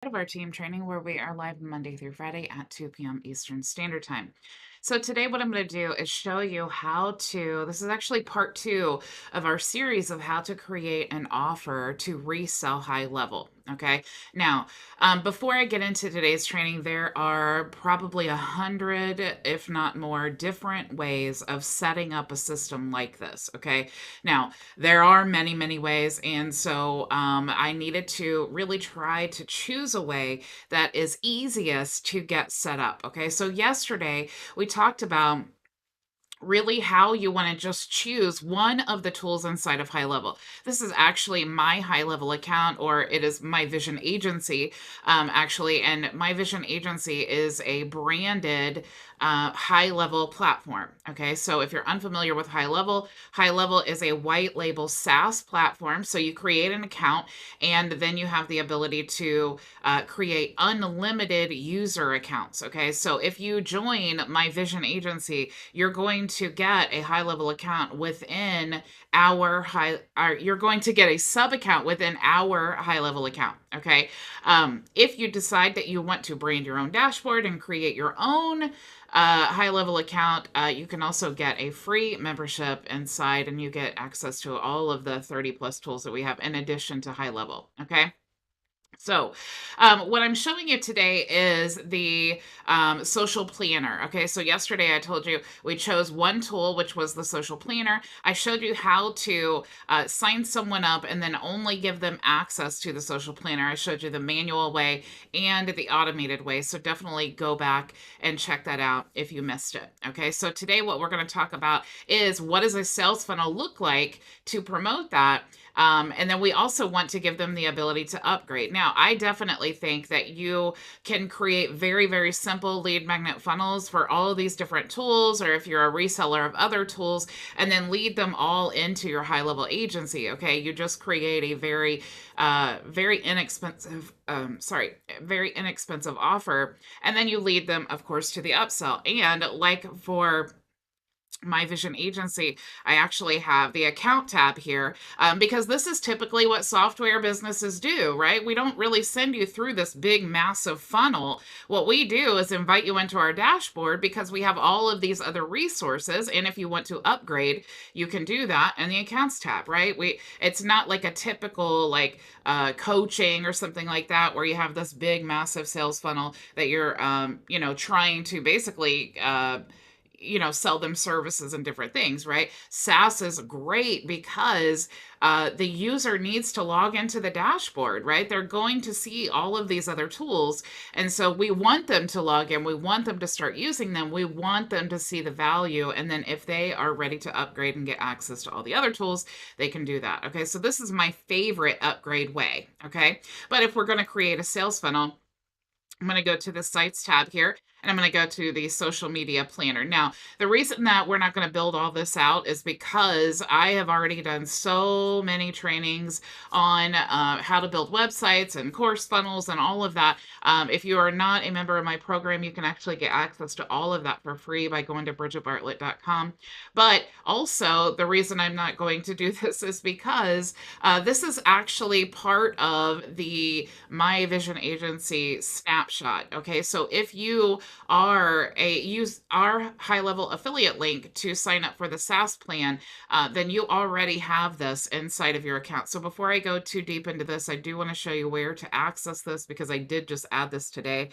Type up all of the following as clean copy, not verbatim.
Of our team training where we are live Monday through Friday at 2 p.m. Eastern Standard Time. So today what I'm going to do is show you how to, this is actually part two of our series of how to create an offer to resell high level. Okay. Now, before I get into today's training, there are probably 100, if not more, different ways of setting up a system like this. Okay. Now, there are many, many ways. And so I needed to really try to choose a way that is easiest to get set up. Okay. So yesterday we talked about really how you want to just choose one of the tools inside of HighLevel. This is actually my HighLevel account, or it is my Vision Agency, actually. And my Vision Agency is a branded HighLevel platform. Okay, so if you're unfamiliar with HighLevel, HighLevel is a white label SaaS platform. So you create an account, and then you have the ability to create unlimited user accounts. Okay, so if you join my Vision Agency, you're going to get a HighLevel account within you're going to get a sub account within our HighLevel account. Okay. If you decide that you want to brand your own dashboard and create your own HighLevel account, you can also get a free membership inside, and you get access to all of the 30 plus tools that we have in addition to HighLevel. Okay. So, what I'm showing you today is the social planner. Okay, so yesterday I told you we chose one tool, which was the social planner. I showed you how to sign someone up and then only give them access to the social planner. I showed you the manual way and the automated way. So, definitely go back and check that out if you missed it. Okay, so today what we're going to talk about is what does a sales funnel look like to promote that. And then we also want to give them the ability to upgrade. Now, I definitely think that you can create very, very simple lead magnet funnels for all of these different tools, or if you're a reseller of other tools, and then lead them all into your HighLevel agency. Okay, you just create a very inexpensive, very inexpensive offer, and then you lead them, of course, to the upsell. And like for my Vision Agency, I actually have the account tab here because this is typically what software businesses do, right? We don't really send you through this big, massive funnel. What we do is invite you into our dashboard because we have all of these other resources. And if you want to upgrade, you can do that in the accounts tab, right? It's not like a typical like coaching or something like that where you have this big, massive sales funnel that you're, trying to basically sell them services and different things, right? SaaS is great because the user needs to log into the dashboard, right? They're going to see all of these other tools. And so we want them to log in. We want them to start using them. We want them to see the value. And then if they are ready to upgrade and get access to all the other tools, they can do that. Okay. So this is my favorite upgrade way. Okay. But if we're going to create a sales funnel, I'm going to go to the Sites tab here, and I'm going to go to the Social Media Planner. Now, the reason that we're not going to build all this out is because I have already done so many trainings on how to build websites and course funnels and all of that. If you are not a member of my program, you can actually get access to all of that for free by going to bridgetbartlett.com. But also, the reason I'm not going to do this is because this is actually part of the My Vision Agency snapshot. Okay, so if you use our HighLevel affiliate link to sign up for the SaaS plan, then you already have this inside of your account. So before I go too deep into this, I do want to show you where to access this because I did just add this today.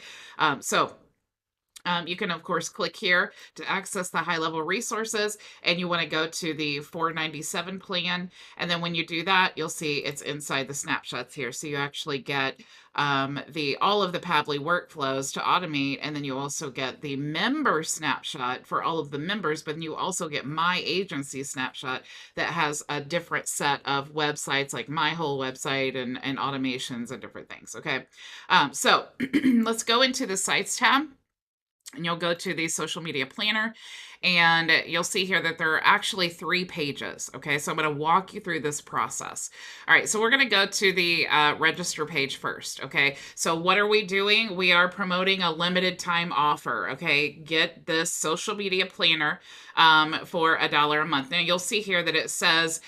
You can, of course, click here to access the HighLevel resources, and you want to go to the $497 plan. And then when you do that, you'll see it's inside the snapshots here. So you actually get all of the Pabbly workflows to automate, and then you also get the member snapshot for all of the members, but then you also get my agency snapshot that has a different set of websites, like my whole website and automations and different things. Okay, so let's go into the Sites tab. And you'll go to the Social Media Planner. And you'll see here that there are actually 3 pages. Okay, so I'm going to walk you through this process. All right, so we're going to go to the register page first. Okay, so what are we doing? We are promoting a limited time offer. Okay, get this social media planner for $1 a month. Now you'll see here that it says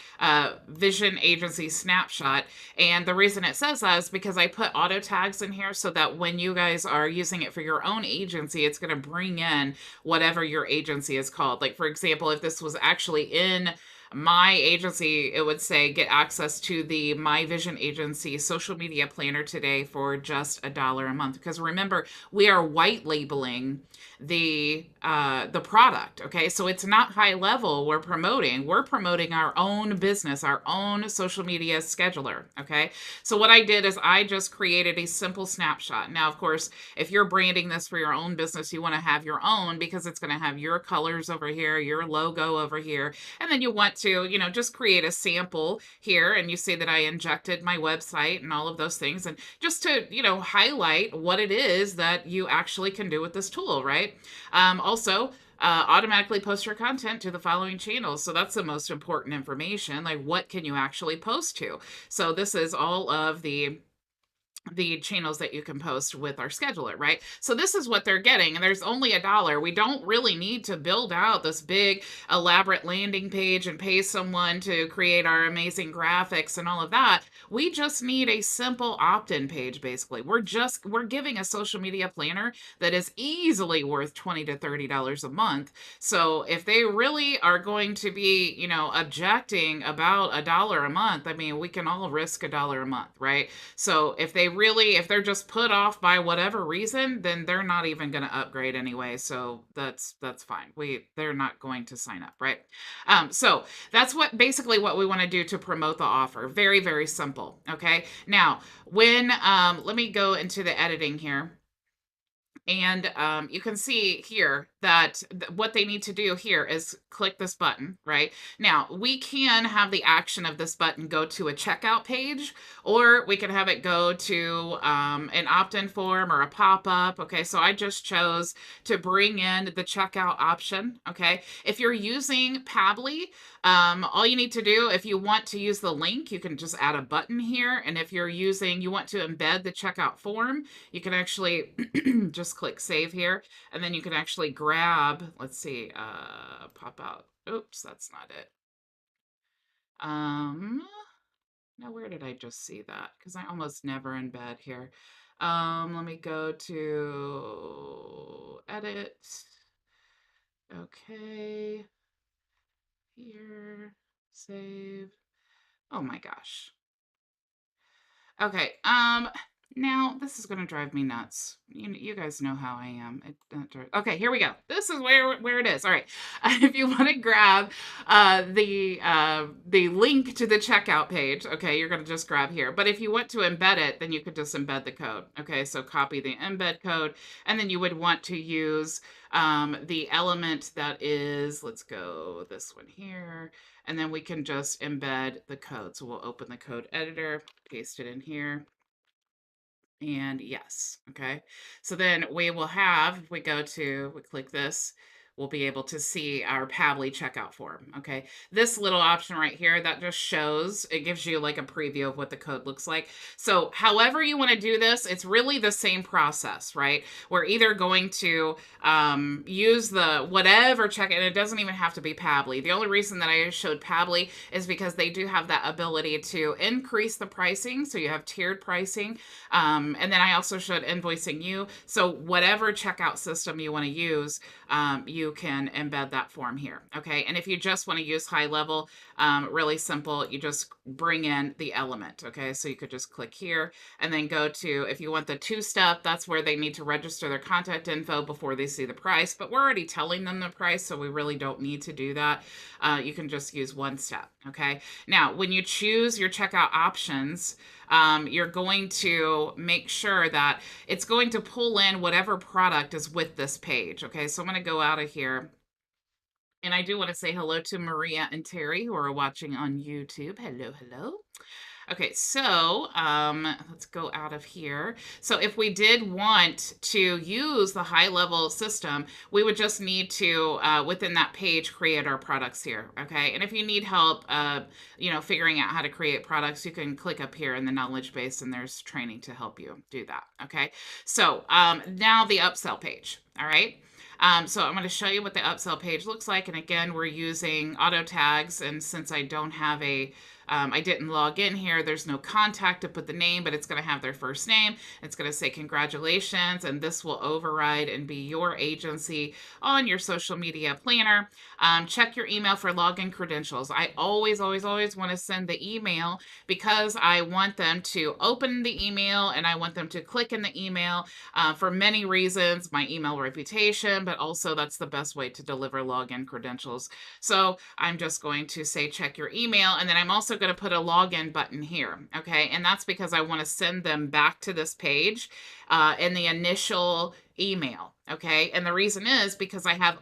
Vision Agency Snapshot, and the reason it says that is because I put auto tags in here so that when you guys are using it for your own agency, it's going to bring in whatever your agency is called. Like, for example, if this was actually in my agency, it would say get access to the My Vision Agency social media planner today for just $1 a month. Because remember, we are white labeling the product. Okay, so it's not HighLevel we're promoting our own business, our own social media scheduler. Okay, so what I did is I just created a simple snapshot. Now, of course, if you're branding this for your own business, you want to have your own, because it's going to have your colors over here, your logo over here, and then you want to, just create a sample here, and you see that I injected my website and all of those things, and just to, highlight what it is that you actually can do with this tool, right? Also, automatically post your content to the following channels. So that's the most important information. Like, what can you actually post to? So this is all of the channels that you can post with our scheduler, right? So this is what they're getting, and there's only $1. We don't really need to build out this big elaborate landing page and pay someone to create our amazing graphics and all of that. We just need a simple opt-in page. Basically, we're giving a social media planner that is easily worth $20 to $30 a month. So if they really are going to be, objecting about $1 a month, I mean, we can all risk $1 a month, right? So if they're just put off by whatever reason, then they're not even going to upgrade anyway. So that's fine. They're not going to sign up, right? So that's basically what we want to do to promote the offer. Very, very simple. Okay. Now, let me go into the editing here. And you can see here that what they need to do here is click this button, right? Now, we can have the action of this button go to a checkout page, or we can have it go to an opt-in form or a pop-up. Okay, so I just chose to bring in the checkout option. Okay, if you're using Pabbly, all you need to do, if you want to use the link, you can just add a button here. And if you want to embed the checkout form, you can actually just click save here, and then you can actually grab, let's see, pop out. Oops, that's not it. Now where did I just see that? Because I almost never embed here. Let me go to edit. Okay. Here, save. Oh my gosh. Okay, now this is gonna drive me nuts. You guys know how I am. Okay, here we go. This is where it is. All right, if you want to grab the link to the checkout page, okay, you're gonna just grab here. But if you want to embed it, then you could just embed the code. Okay, so copy the embed code, and then you would want to use the element that is. Let's go this one here. And then we can just embed the code. So we'll open the code editor, paste it in here. And yes, okay. So then we will have, if we click this, we'll be able to see our Pabbly checkout form. Okay. This little option right here, that just shows, it gives you like a preview of what the code looks like. So however you want to do this, it's really the same process, right? We're either going to use the whatever check, and it doesn't even have to be Pabbly. The only reason that I showed Pabbly is because they do have that ability to increase the pricing. So you have tiered pricing. And then I also showed invoicing you. So whatever checkout system you want to use, you can embed that form here. Okay. And if you just want to use HighLevel, really simple, you just bring in the element. Okay. So you could just click here and then go to, if you want the 2-step, that's where they need to register their contact info before they see the price, but we're already telling them the price, so we really don't need to do that. You can just use 1 step. Okay. Now, when you choose your checkout options, you're going to make sure that it's going to pull in whatever product is with this page. Okay, so I'm going to go out of here. And I do want to say hello to Maria and Terry, who are watching on YouTube. Hello, hello. Okay, so let's go out of here. So if we did want to use the HighLevel system, we would just need to, within that page, create our products here. Okay, and if you need help, figuring out how to create products, you can click up here in the knowledge base, and there's training to help you do that. Okay, so now the upsell page. All right. So I'm going to show you what the upsell page looks like. And again, we're using auto tags. And since I don't have I didn't log in here, there's no contact to put the name, but it's going to have their first name. It's going to say congratulations, and this will override and be your agency on your social media planner. Check your email for login credentials. I always, always, always want to send the email because I want them to open the email and I want them to click in the email for many reasons, my email reputation, but also that's the best way to deliver login credentials. So I'm just going to say check your email, and then I'm also going to put a login button here. Okay, and that's because I want to send them back to this page in the initial email. Okay, and the reason is because I have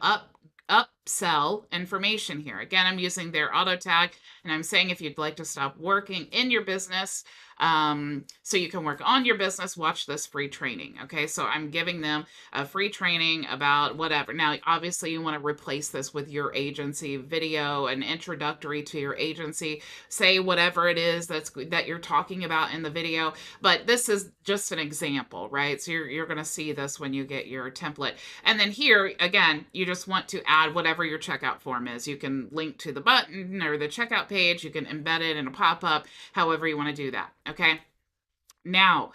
upsell information here. Again, I'm using their auto tag, and I'm saying if you'd like to stop working in your business so you can work on your business, watch this free training. Okay, so I'm giving them a free training about whatever. Now, obviously, you want to replace this with your agency video, an introductory to your agency. Say whatever it is that you're talking about in the video, but this is just an example, right? So you're going to see this when you get your template. And then here, again, you just want to add whatever your checkout form is. You can link to the button or the checkout page. You can embed it in a pop-up, however you want to do that. Okay. Now,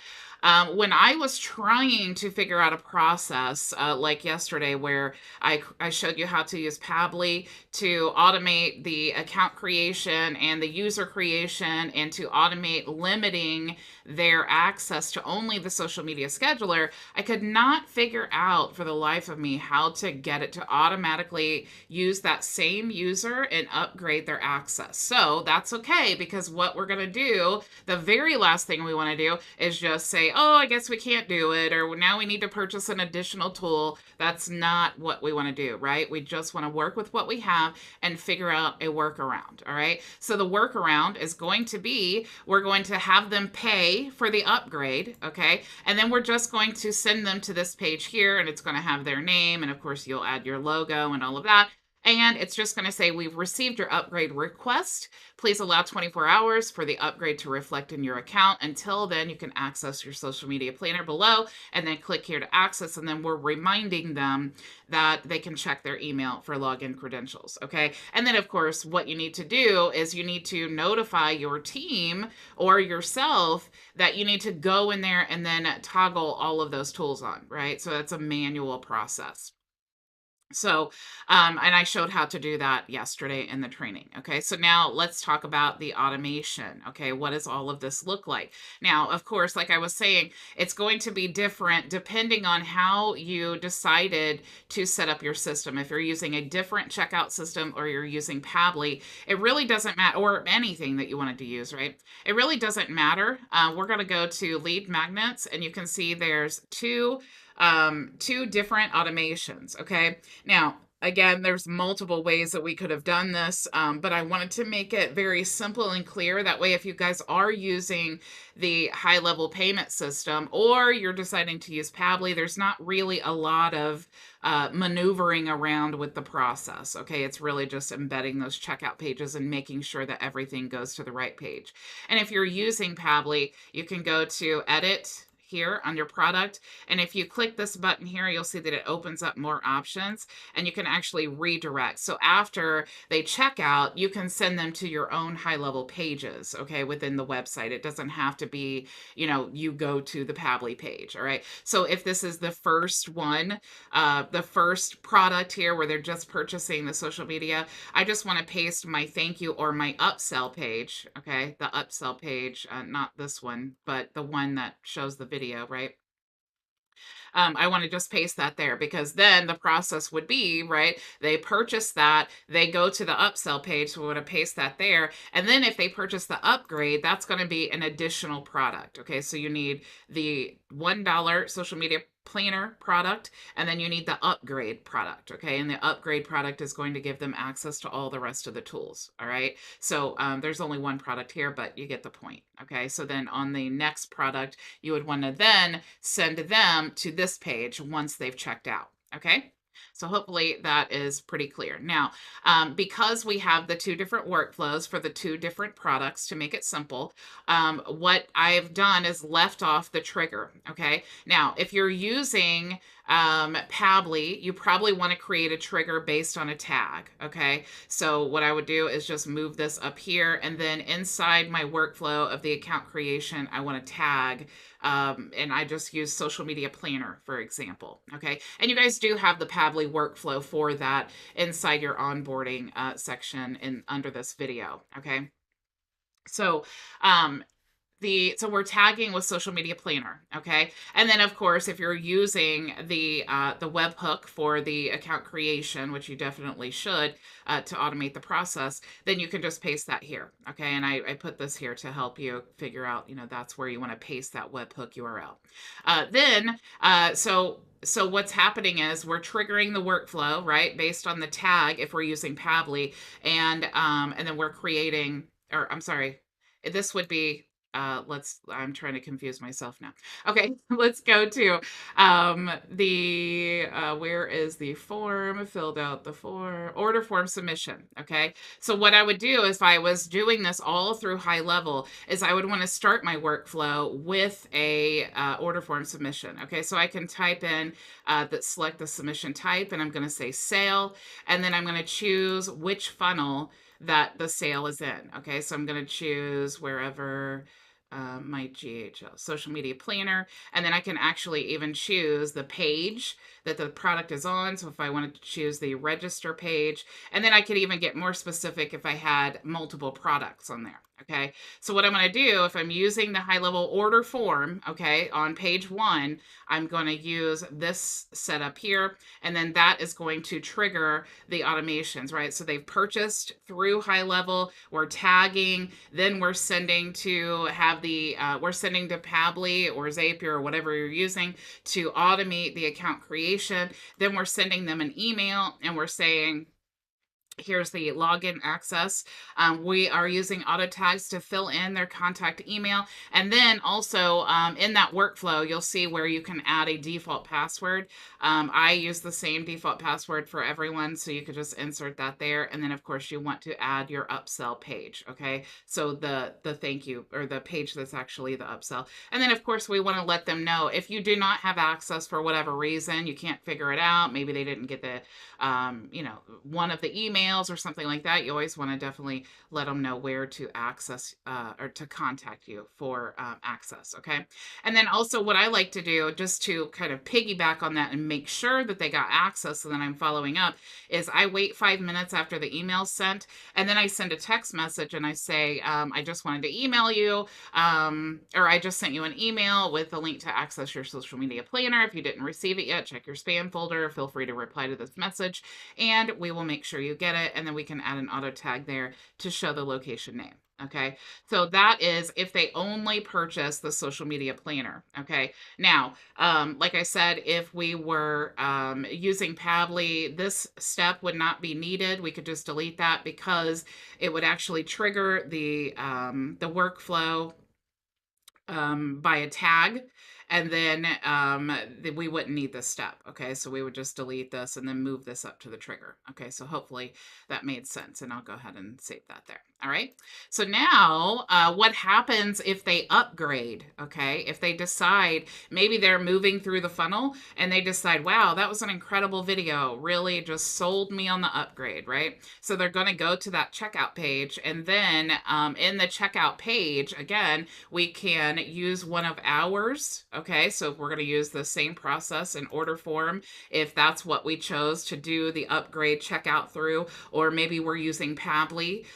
when I was trying to figure out a process like yesterday where I showed you how to use Pabbly to automate the account creation and the user creation and to automate limiting their access to only the social media scheduler, I could not figure out for the life of me how to get it to automatically use that same user and upgrade their access. So that's okay, because what we're going to do, the very last thing we want to do is just say, oh, I guess we can't do it, or now we need to purchase an additional tool. That's not what we want to do, right? We just want to work with what we have and figure out a workaround. All right. So the workaround is going to be, we're going to have them pay for the upgrade. Okay. And then we're just going to send them to this page here, and it's going to have their name. And of course, you'll add your logo and all of that. And it's just going to say, we've received your upgrade request. Please allow 24 hours for the upgrade to reflect in your account. Until then, you can access your social media planner below and then click here to access. And then we're reminding them that they can check their email for login credentials. Okay. And then, of course, what you need to do is you need to notify your team or yourself that you need to go in there and then toggle all of those tools on, right? So that's a manual process. So, and I showed how to do that yesterday in the training. Okay, so now let's talk about the automation. Okay, what does all of this look like? Now, of course, like I was saying, it's going to be different depending on how you decided to set up your system. If you're using a different checkout system or you're using Pabbly, it really doesn't matter, or anything that you wanted to use, right? It really doesn't matter. We're going to go to lead magnets, and you can see there's two different automations. Okay. Now, again, there's multiple ways that we could have done this, but I wanted to make it very simple and clear. That way, if you guys are using the HighLevel payment system or you're deciding to use Pabbly, there's not really a lot of maneuvering around with the process. Okay, it's really just embedding those checkout pages and making sure that everything goes to the right page. And if you're using Pabbly, you can go to Edit here on your product. And if you click this button here, you'll see that it opens up more options and you can actually redirect. So after they check out, you can send them to your own HighLevel pages, okay, within the website. It doesn't have to be, you go to the Pabbly page, all right? So if this is the first one, the first product here where they're just purchasing the social media, I just want to paste my thank you or my upsell page, okay? The upsell page, not this one, but the one that shows the video, right? I want to just paste that there, because then the process would be, right, they purchase that, they go to the upsell page, so we want to paste that there. And then if they purchase the upgrade, that's going to be an additional product. Okay, so you need the $1 social media planner product, and then you need the upgrade product. Okay. And the upgrade product is going to give them access to all the rest of the tools. All right. So there's only one product here, but you get the point. Okay. So then on the next product, you would want to then send them to this page once they've checked out. Okay. So hopefully that is pretty clear. Now, because we have the two different workflows for the two different products to make it simple, what I've done is left off the trigger. Okay. Now, if you're using Pabbly, you probably want to create a trigger based on a tag. Okay. So what I would do is just move this up here, and then inside my workflow of the account creation, I want to tag, and I just use social media planner, for example. Okay. And you guys do have the Pabbly workflow for that inside your onboarding section under this video. Okay. So, so we're tagging with social media planner. Okay. And then of course, if you're using the webhook for the account creation, which you definitely should, to automate the process, then you can just paste that here. Okay. And I put this here to help you figure out, that's where you want to paste that webhook URL. So what's happening is we're triggering the workflow, right? Based on the tag, if we're using Pabbly, and then we're creating, or I'm sorry, this would be, I'm trying to confuse myself now. Okay, let's go to where is the form? Filled out the form, order form submission. Okay, so what I would do if I was doing this all through HighLevel is I would want to start my workflow with a order form submission. Okay, so I can type in select the submission type, and I'm going to say sale, and then I'm going to choose which funnel that the sale is in. Okay, so I'm going to choose wherever my GHL social media planner, and then I can actually even choose the page that the product is on. So if I wanted to choose the register page, and then I could even get more specific if I had multiple products on there. Okay, so what I'm going to do, if I'm using the HighLevel order form, okay, on page 1, I'm going to use this setup here, and then that is going to trigger the automations, right? So they've purchased through HighLevel, we're tagging, then we're sending to we're sending to Pabbly or Zapier or whatever you're using to automate the account creation. Then we're sending them an email, and we're saying, here's the login access. We are using auto tags to fill in their contact email. And then also in that workflow, you'll see where you can add a default password. I use the same default password for everyone, so you could just insert that there. And then of course you want to add your upsell page. Okay, so the thank you, or the page that's actually the upsell. And then of course we want to let them know if you do not have access for whatever reason, you can't figure it out, maybe they didn't get the one of the emails or something like that, you always want to definitely let them know where to access or to contact you for access. Okay. And then also what I like to do, just to kind of piggyback on that and make sure that they got access, so then I'm following up, is I wait 5 minutes after the email's sent, and then I send a text message and I say, I just wanted to email you, or I just sent you an email with the link to access your social media planner. If you didn't receive it yet, check your spam folder. Feel free to reply to this message, and we will make sure you get it, and then we can add an auto tag there to show the location name. Okay, so that is if they only purchase the social media planner. Okay, now, like I said, if we were using Pabbly, this step would not be needed. We could just delete that because it would actually trigger the workflow by a tag, and then we wouldn't need this step. Okay, so we would just delete this and then move this up to the trigger. Okay, so hopefully that made sense, and I'll go ahead and save that there. All right, so now what happens if they upgrade? Okay, if they decide, maybe they're moving through the funnel and they decide, wow, that was an incredible video, really just sold me on the upgrade, right? So they're going to go to that checkout page, and then in the checkout page, again, we can use one of ours. Okay, so if we're going to use the same process in order form, if that's what we chose to do the upgrade checkout through, or maybe we're using Pabbly,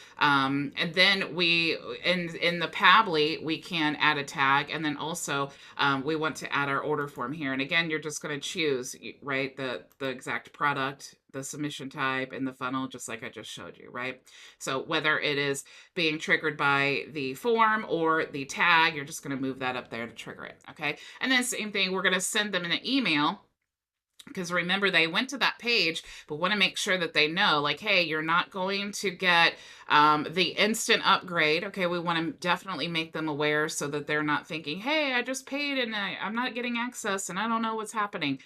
and then we, in the Pabbly, we can add a tag, and then also we want to add our order form here. And again, you're just going to choose, right, the exact product, the submission type and the funnel, just like I just showed you, right? So whether it is being triggered by the form or the tag, you're just going to move that up there to trigger it. Okay. And then same thing, we're going to send them an email, because remember, they went to that page, but want to make sure that they know, like, hey, you're not going to get the instant upgrade. Okay, we want to definitely make them aware so that they're not thinking, hey, I just paid and I'm not getting access and I don't know what's happening.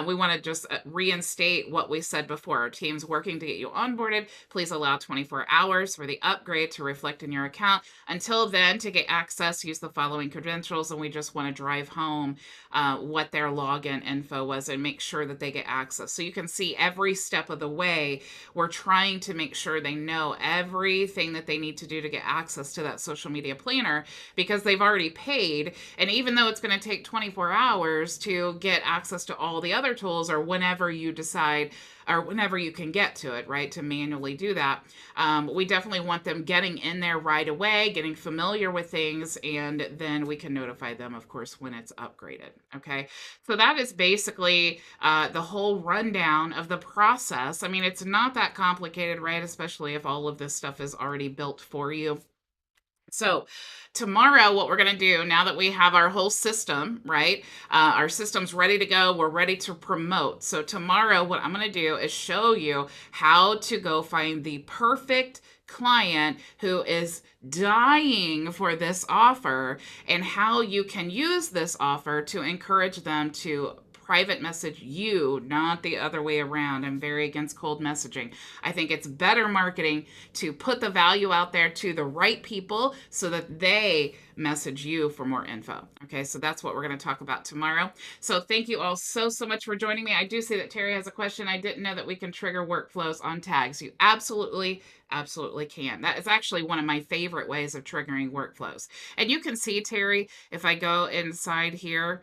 We want to just reinstate what we said before. Our team's working to get you onboarded. Please allow 24 hours for the upgrade to reflect in your account. Until then, to get access, use the following credentials, and we just want to drive home what their login info was and make sure that they get access. So you can see every step of the way, we're trying to make sure they know everything that they need to do to get access to that social media planner, because they've already paid. And even though it's going to take 24 hours to get access to all the other tools, or whenever you decide, or whenever you can get to it, right, to manually do that, we definitely want them getting in there right away, getting familiar with things, and then we can notify them, of course, when it's upgraded. Okay, so that is basically the whole rundown of the process. I mean, it's not that complicated, right? Especially if all of this stuff is already built for you. So tomorrow, what we're going to do, now that we have our whole system, right? Our system's ready to go. We're ready to promote. So tomorrow, what I'm going to do is show you how to go find the perfect client who is dying for this offer, and how you can use this offer to encourage them to private message you, not the other way around. I'm very against cold messaging. I think it's better marketing to put the value out there to the right people so that they message you for more info. Okay, so that's what we're going to talk about tomorrow. So thank you all so much for joining me. I do see that Terry has a question. I didn't know that we can trigger workflows on tags. You absolutely can. That is actually one of my favorite ways of triggering workflows. And you can see, Terry, if I go inside here,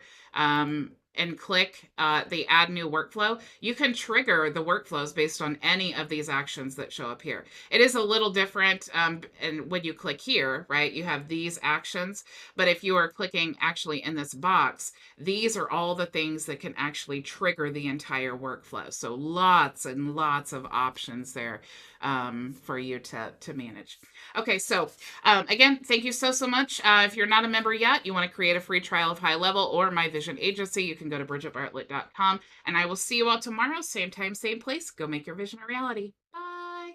and click the add new workflow, you can trigger the workflows based on any of these actions that show up here. It is a little different, and when you click here, right, you have these actions, but if you are clicking actually in this box, these are all the things that can actually trigger the entire workflow. So lots and lots of options there for you to manage. Okay, so again, thank you so much. If you're not a member yet, you want to create a free trial of HighLevel or My Vision Agency, you can go to bridgetbartlett.com, and I will see you all tomorrow, same time, same place. Go make your vision a reality. Bye.